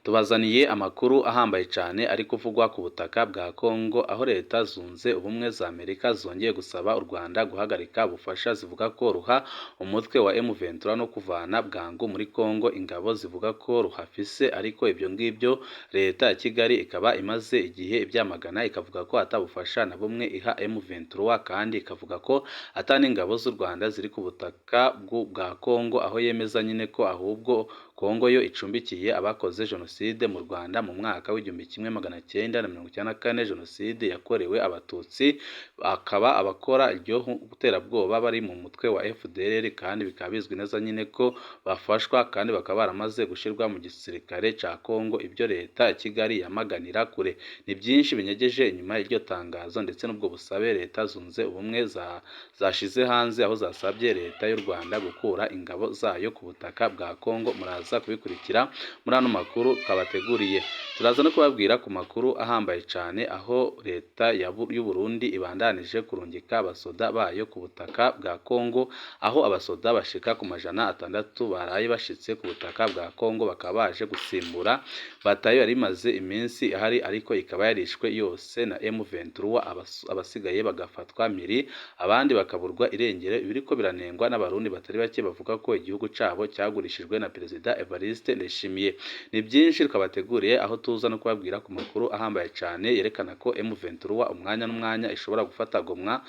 Tubazaniye amakuru ahambaye cyane ari kuvugwa ku butaka bwa Kongo, aho leta zunze ubumwe za Amerika zongeye gusaba u Rwanda guhagarika ubufasha zivuga ko ruha umutwe wa M23 no kuvana bwangu muri Kongo ingabo zivuga ko ruhafise, ariko ibyo ngibyo leta ya Kigali ikaba imaze igihe ibyamagana, ikavuga ko atabufasha na bumwe iha M23 kandi ikavuga ko atani ingabo z'u Rwanda ziri ku butaka bwa Kongo, aho yemeza nyine ko ahubwo Kongo yo icumbikiye abakoze jenoside mu Rwanda mu mwaka w'1994, jenoside yakorewe abatutsi, akaba abakora iryo guterabwoba bari mu mutwe wa FDLR, kandi bikaba bizwi neza nyine ko bafashwa kandi bakaba baramaze gushyirwa mu gisirikare cya Kongo. Ibyo leta ya Kigali yamaganira kure. Ni byinshi binyegeje inyuma y'iryo tangazo ndetse n'ubwo busabe leta zunze ubumwe zashize hanze, aho zasabye leta y'u Rwanda gukura ingabo zayo ku butaka bwa Kongo. Muraza kubikurikira muri ano makuru twabateguriye. Turaza no kubabwira ku makuru ahambaye cyane, aho leta y'u Burundi ibandanije kurungika abasoda bayo ku butaka bwa Kongo, aho abasoda bashika ku 600 baraye bashitse ku butaka bwa Kongo, bakaba baje gusimbura batayo yari imaze iminsi ihari, ariko ikaba yarishwe yose na M23, abasigaye bagafatwa miri, abandi bakaburwa irengero. Ibiriko biranengwa n'abarundi batari bake bavuga ko igihugu cabo cyagurishijwe na Perezida Evariste Ndayishimiye. Ni byinshi twabateguriye, aho tuza no kubabwira ku makuru ahambaye cyane yerekana ko M23 umwanya n'umwanya ishobora gufata Goma.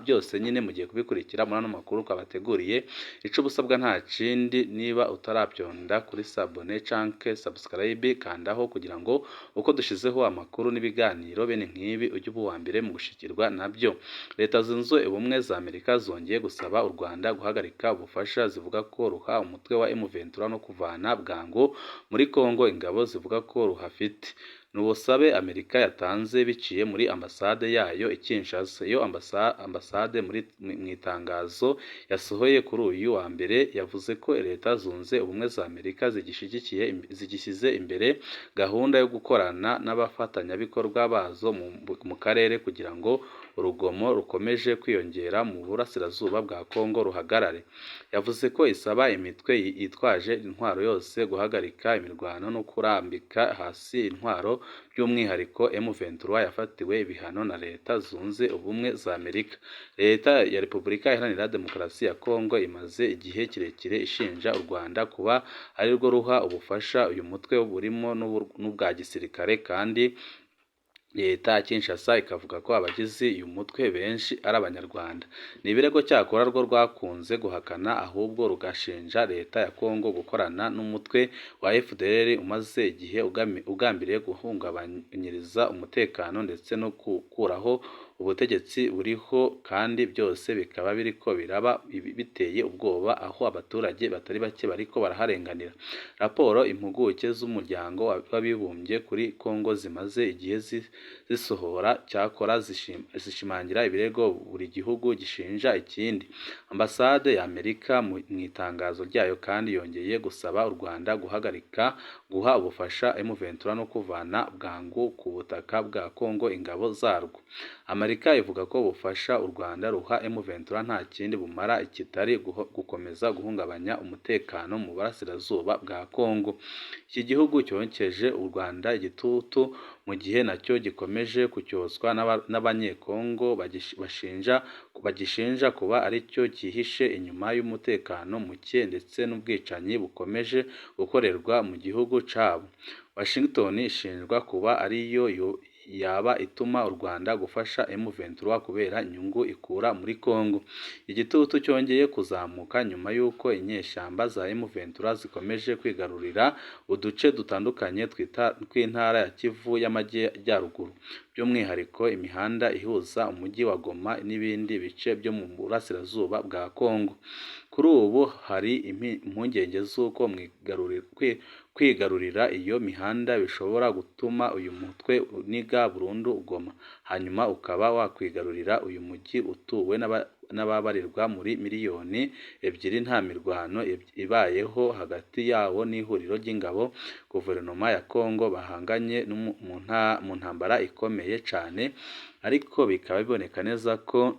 Byose nyine mugiye kubikurikira muri ano makuru twabateguriye. Ico busabwa nta kindi, niba utarabyonda kuri sabone canke subscribe, kandaho kugira ngo uko dushizeho amakuru n'ibiganiro bene nk'ibi ujye uba mbere mu gushikirwa nabyo. Leta zunze ubumwe za Amerika zongeye gusaba u Rwanda guhagarika ubufasha zivuga ko ruha umutwe wa M23 no kuvana bwangu muri Kongo ingabo zivuga ko ruhafite. Nubusabe Amerika yatanze biciye muri ambasade yayo i Kinshasa. Iyo ambasade mu itangazo yasohoye kuri uyu wa mbere yavuze ko leta zunze ubumwe za Amerika zigishyize imbere gahunda yo gukorana n'abafatanyabikorwa bazo mu karere kugira ngo urugomo rukomeje kwiyongera mu burasirazuba bwa Kongo ruhagarare. Yavuze ko isaba imitwe yitwaje intwaro yose guhagarika imirwano no kurambika hasi intwaro, by'umwihariko M23 yafatiwe ibihano na leta zunze ubumwe za Amerika. Leta ya Repubulika Iharanira Demokarasi ya Kongo imaze igihe kirekire ishinja u Rwanda kuba ari rwo ruha ubufasha uyu mutwe burimo n'ubwa gisirikare, kandi leta ya Kinshasa ikavuga ko abagize uyu mutwe benshi ari Abanyarwanda. Ni ibirego cyakora rwo rwakunze guhakana, ahubwo rugashinja leta ya Kongo gukorana n'umutwe wa FDLR umaze igihe ugambiriye guhungabanyiriza umutekano ndetse no gukuraho ubutegetsi buriho, kandi byose bikaba biriko biraba biteye ubwoba, aho abaturage batari bake bariko baraharenganira. Raporo impuguke z'umuryango w'abibumbye kuri Kongo zimaze igihe zisohora cyakora zishimangira ibirego buri gihugu gishinja ikindi. Ambasade ya Amerika mu itangazo ryayo kandi yongeye gusaba u Rwanda guhagarika guha ubufasha M23 no kuvana bwangu ku butaka bwa Kongo ingabo zarwo. Amerika ivuga ko ubufasha u Rwanda ruha M23 nta kindi bumara ikitari gukomeza guhungabanya umutekano mu burasirazuba bwa Kongo. Iki gihugu cyonkeje u Rwanda igitutu mu gihe nacyo gikomeje kucyozwa n'abanyekongo bagishinja kuba aricyo cyihishe inyuma y'umutekano muke ndetse n'ubwicanyi bukomeje gukorerwa mu gihugu cyabo. Washington ishinjwa kuba ariyo yaba ituma u Rwanda gufasha M23 kubera inyungu ikura muri Kongo. Igitutu cyongeye kuzamuka nyuma y'uko inyeshyamba za M23 zikomeje kwigarurira uduce dutandukanye tw'intara ya Kivu y'Amajyaruguru, by'umwihariko imihanda ihuza umujyi wa Goma n'ibindi bice byo mu burasirazuba bwa Kongo. Kuri ubu hari impungenge z'uko kwigarurira iyo mihanda bishobora gutuma uyu mutwe uniga burundu Goma, hanyuma ukaba wakwigarurira uyu mujyi utuwe n'ababarirwa muri miliyoni 2 nta mirwano ibayeho hagati yawo n'ihuriro ry'ingabo guverinoma ya Kongo bahanganye mu ntambara ikomeye cyane. Ariko bikaba biboneka neza ko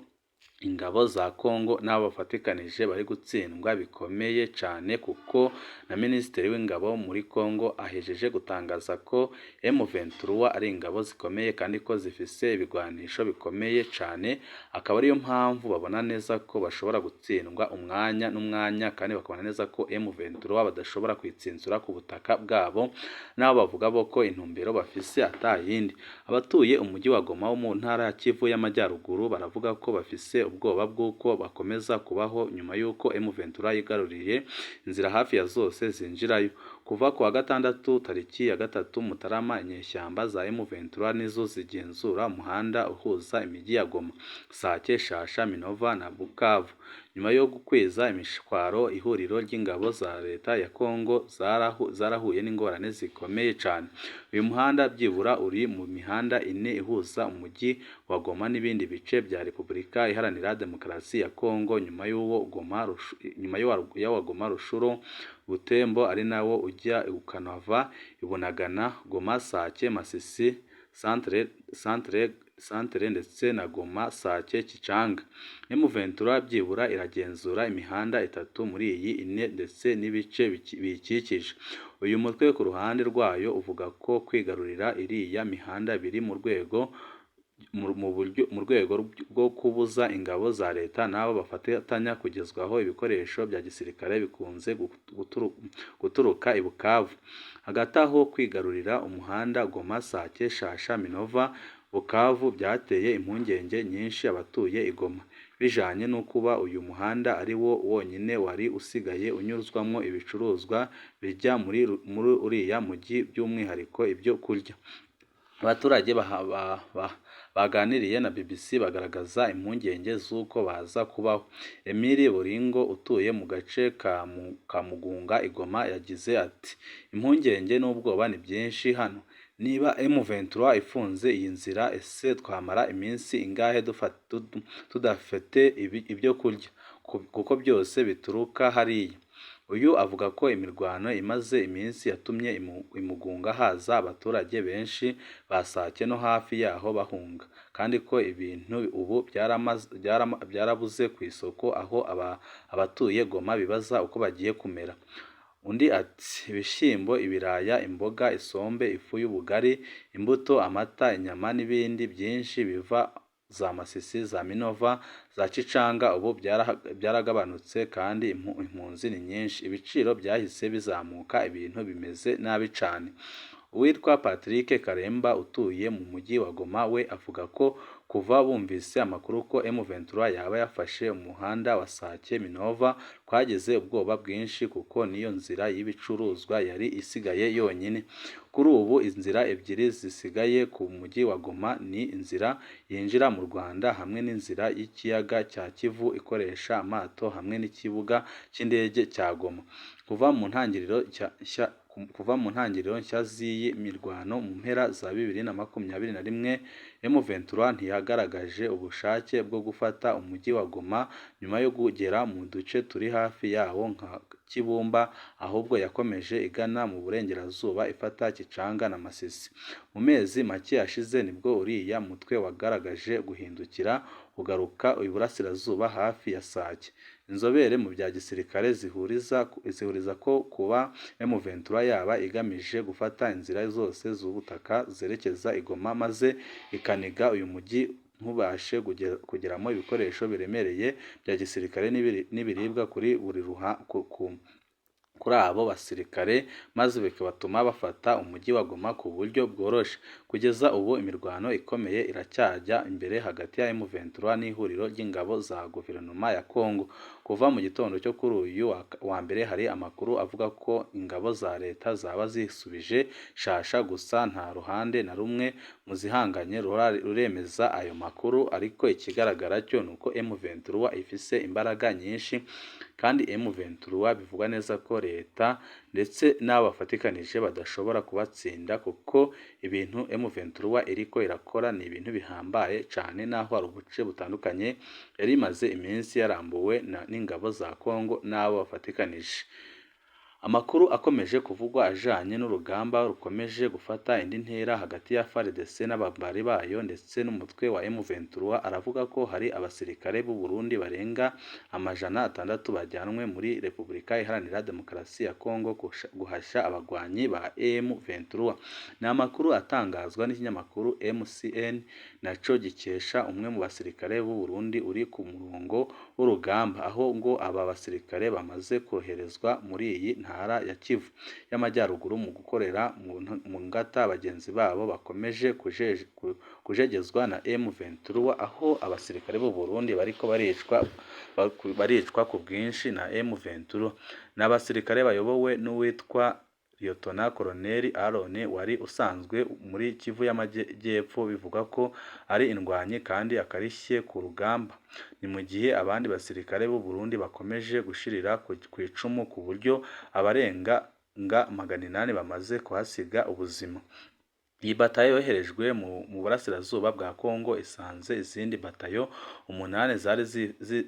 ingabo za Kongo n'abo bafatikanije bari gutsindwa bikomeye cyane, kuko na Minisitiri w'Ingabo muri Kongo ahejeje gutangaza ko M23 ari ingabo zikomeye kandi ko zifise ibigwanisho bikomeye cyane, akaba ariyo mpamvu babona neza ko bashobora gutsindwa umwanya n'umwanya, kandi bakabona neza ko M23 badashobora kwitsinzura ku butaka bwabo, n'abo bavuga bo ko intumbero bafise atayindi. Abatuye umujyi wa Goma wo mu ntara ya Kivu y'Amajyaruguru baravuga ko bafise ubwoba bw'uko bakomeza kubaho nyuma y'uko M23 yigaruriye inzira hafi ya zose zinjirayo. Kuva ku wa gatandatu tariki ya 3 Mutarama, inyeshyamba za M23 nizo zigenzura umuhanda uhuza imijyi ya Goma, Sake, Shasha, Minova na Bukavu. Nyuma yo gukweza imishwaro, ihuriro ry'ingabo za leta ya Kongo zarahuye n'ingorane zikomeye cyane. Uyu muhanda byibura uri mu mihanda ine ihuza umujyi wa Goma n'ibindi bice bya Repubulika Iharanira Demokarasi ya Kongo, nyuma y'uwa Goma Rushuru Butembo ari nawo ujya Ukanava, Ibunagana, Goma, Sake, Masisi Centre ndetse na Goma, Sake, Kichanga. M23 byibura iragenzura imihanda itatu muri iyi ine ndetse n'ibice biyikikije. Uyu mutwe ku ruhande rwayo uvuga ko kwigarurira iriya mihanda biri mu rwego rwo kubuza ingabo za leta n'abo bafatanya kugezwaho ibikoresho bya gisirikare bikunze guturuka i Bukavu. Hagati aho, kwigarurira umuhanda Goma, Sake, Shasha, Minova, Bukavu byateye impungenge nyinshi abatuye i Goma, bijanye no kuba uyu muhanda ari wo wonyine wari usigaye unyuzwamo ibicuruzwa bijya muri uriya mujyi, by'umwihariko ibyo kurya. Abaturage baganiriye na BBC bagaragaza impungenge z'uko baza kubaho. Emile Boringo utuye mu gace ka Mugunga i Goma yagize ati: impungenge n'ubwoba ni byinshi hano. Niba M23 ifunze iyi nzira, ese twamara iminsi ingahe tudafite ibyo kurya, kuko byose bituruka hariya. Uyu avuga ko imirwano imaze iminsi yatumye imugunga haza abaturage benshi basake no hafi yaho bahunga, kandi ko ibintu ubu byarabuze ku isoko, aho abatuye Goma bibaza uko bagiye kumera. Undi ati: ibishyimbo, ibiraya, imboga, isombe, ifu y'ubugari, imbuto, amata, inyama n'ibindi byinshi biva za Masisi, za Minova, za Kichanga ubu byaragabanutse kandi impunzi ni nyinshi. Ibiciro byahise bizamuka, ibintu bimeze nabi cyane. Uwitwa Patrick Karemba utuye mu mujyi wa Goma we avuga ko kuva bumvise amakuru ko M23 yaba yafashe umuhanda wa Sake Minova twagize ubwoba bwinshi, kuko niyo nzira y'ibicuruzwa yari isigaye yonyine. Kuri ubu inzira ebyiri zisigaye ku mujyi wa Goma ni inzira yinjira mu Rwanda hamwe n'inzira y'ikiyaga cya Kivu ikoresha amato hamwe n'ikibuga cy'indege cya Goma. Kuva mu ntangiriro nshya z'iyi mirwano mu mpera za 2021, M23 ntiyagaragaje ubushake bwo gufata umujyi wa Goma nyuma yo kugera mu duce turi hafi yawo nka Kibumba, ahubwo yakomeje igana mu burengerazuba ifata Kichanga na Masisi. Mu mezi make yashize nibwo uriya mutwe wagaragaje guhindukira ugaruka iburasirazuba hafi ya Sake. Inzobere mu bya gisirikare zihuriza ko kuba M23 yaba igamije gufata inzira zose z'ubutaka zerekeza i Goma maze ikaniga uyu mujyi ntubashe kugeramo ibikoresho biremereye bya gisirikare n'ibiribwa kuri abo basirikare, maze bikabatuma bafata umujyi wa Goma ku buryo bworoshye. Kugeza ubu imirwano ikomeye iracyajya imbere hagati ya M23 n'ihuriro ry'ingabo za guverinoma ya Kongo. Kuva mu gitondo cyo kuri uyu wa mbere hari amakuru avuga ko ingabo za leta zaba zisubije Shasha, gusa nta ruhande na rumwe mu zihanganye ruremeza ayo makuru, ariko ikigaragara cyo ni uko M23 ifise imbaraga nyinshi, kandi M23 bivugwa neza ko leta ndetse n'abo bafatikanije badashobora kubatsinda, kuko ibintu M23 iriko irakora ni ibintu bihambaye cyane, naho hari ubuce butandukanye yari imaze iminsi yarambuwe n'ingabo za Kongo n'abo bafatikanije. Amakuru akomeje kuvugwa ajanye n'urugamba rukomeje gufata indi ntera hagati ya FARDC n'abambari bayo ndetse n'umutwe wa M23 aravuga ko hari abasirikare b'u Burundi barenga 600 bajyanwe muri Repubulika Iharanira Demokarasi ya Kongo guhasha abagwanyi ba M23. Ni amakuru atangazwa n'ikinyamakuru MCN naco gikesha umwe mu basirikare b'u Burundi uri ku murongo w'urugamba, aho ngo aba basirikare bamaze koherezwa muri iyi ntara ya Kivu y'Amajyaruguru mu gukorera mu ngata bagenzi babo bakomeje kujegezwa na M23, aho abasirikare b'u Burundi bariko baricwa ku bwinshi na M23. N'abasirikare bayobowe n'uwitwa Lieutenant Colonel Aaron wari usanzwe muri Kivu y'Amajyepfo, bivuga ko ari indwanyi kandi akarishye ku rugamba. Ni mu gihe abandi basirikare b'u Burundi bakomeje gushirira ku icumu ku buryo abarenga 800 bamaze kuhasiga ubuzima. Iyi batayo yoherejwe mu burasirazuba bwa Kongo isanze izindi batayo 8 zari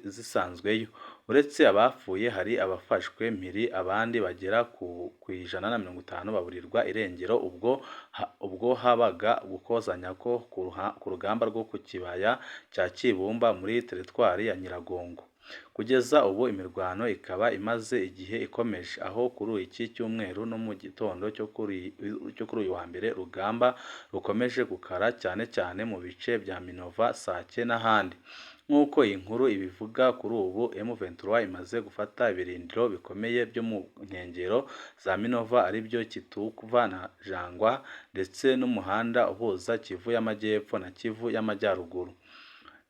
zisanzweyo. Uretse abapfuye hari abafashwe mpiri, abandi bagera ku 150 baburirwa irengero ubwo habaga gukozanya ko ku rugamba rwo ku kibaya cya Kibumba muri teritwari ya Nyiragongo. Kugeza ubu imirwano ikaba imaze igihe ikomeje, aho kuri iki cyumweru no mu gitondo cyo kuri uyu wa mbere rugamba rukomeje gukara cyane cyane mu bice bya Minova, Sake n'ahandi. Nk'uko iyi nkuru ibivuga, kuri ubu M23 imaze gufata ibirindiro bikomeye byo mu nkengero za Minova aribyo Kitukuva na Jangwa ndetse n'umuhanda uhuza Kivu y'Amajyepfo na Kivu y'Amajyaruguru.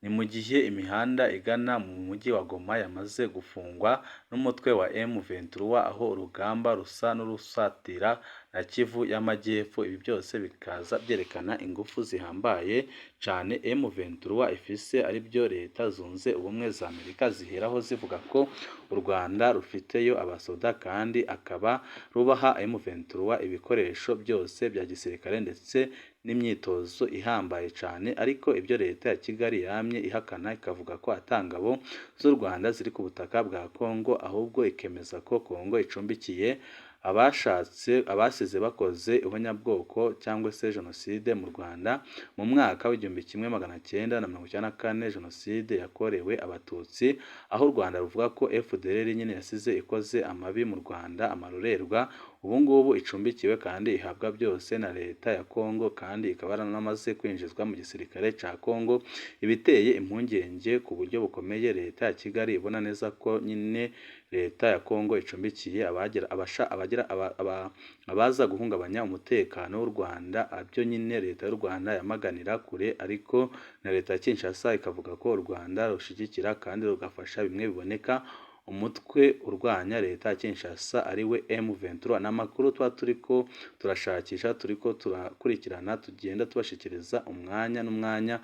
Ni mu gihe imihanda igana mu mujyi wa Goma yamaze gufungwa n'umutwe wa M23, aho urugamba rusa n'urusatira na Kivu y'Amajyepfo. Ibi byose bikaza byerekana ingufu zihambaye cyane M23 ifise aribyo Leta Zunze Ubumwe za Amerika ziheraho zivuga ko u Rwanda rufiteyo abasoda kandi akaba rubaha M23 ibikoresho byose bya gisirikare ndetse n'imyitozo ihambaye cyane. Ariko ibyo Leta ya Kigali yamye ihakana, ikavuga ko atangabo z'u Rwanda ziri ku butaka bwa Kongo, ahubwo ikemeza ko Kongo icumbikiye abasize bakoze ihonyabwoko cyangwa se jenoside mu Rwanda mu mwaka w'1994, jenoside yakorewe abatutsi, aho u Rwanda ruvuga ko FDLR nyine yasize ikoze amabi mu Rwanda amarorerwa. Ubu ngubu icumbikiwe kandi ihabwa byose na Leta ya Kongo, kandi ikaba yaranamaze kwinjizwa mu gisirikare cya Kongo. Ibiteye impungenge ku buryo bukomeye, Leta ya Kigali ibona neza ko nyine Leta ya Kongo icumbikiye abaza guhungabanya umutekano w'u Rwanda, abyo nyine Leta y'u Rwanda yamaganira kure. Ariko na Leta ya Kinshasa ikavuga ko u Rwanda rushigikira kandi rugafasha bimwe biboneka umutwe urwanya Leta ya Kinshasa ariwe M23. N'amakuru turiko turashakisha, turiko turakurikirana, tugenda tubashikiriza umwanya n'umwanya